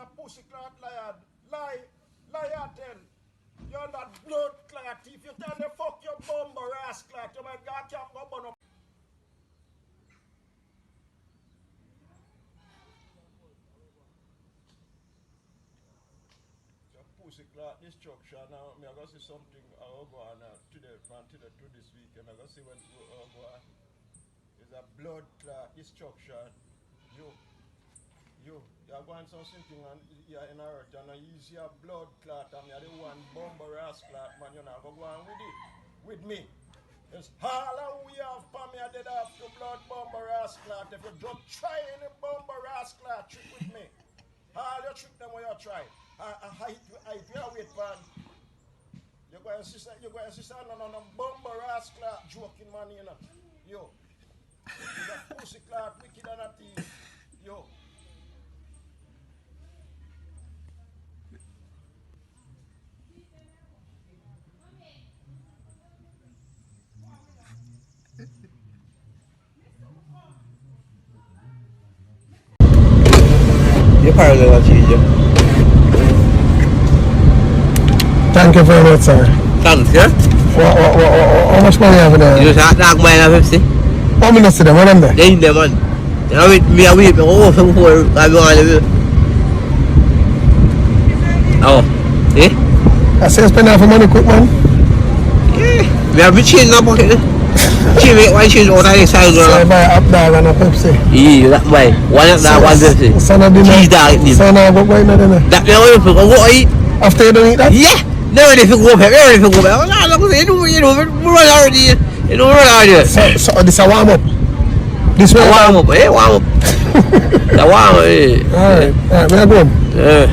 a pussy clot liar. Liar tell. You're not blood clot. If you tell the fuck your bumper ass clot, you might got your bumper up. Pussy clot destruction. Now, I'm going to see something I'll go on today to this weekend. I'm going to see what I'll go on. It's a blood clot destruction. You're going to something and you're in a hurt and you see a blood clot and you're the one bumper ass clot, man. You're not going to go on with it. With me. It's all that we have for me. I did have to blood bumper ass clot. If you don't try any bumper ass clot, trick with me. All your trick them when you try. I wait for you go and sister on a bumper ass clot joking man, you know. Yo. You got pussy clot wicked and a thief. Yo. You're parallel to you. Thank you very much, sir. Thanks, yeah? How much money have you there? You just knock mine at 50. How many see them? What them there? They in there, man. You know, me and we some before I go on the view. Oh, see? I say spend half money quick, man. Yeah. We have been change in our pocket. Why change out of the side? So I buy a up dog and a Pepsi. Yeah, that way. One up dog, one Pepsi. Son of dinner. Cheese dog, it is. Son of go buy no dinner. That way, I go eat. After you don't eat that? Yeah. Never if you go back, never if you go back. I'm not going to say, you know, run already. You know, run already. So this a warm up. This way warm up, eh? Warm up. The warm up, eh? Alright, we are going. Yeah.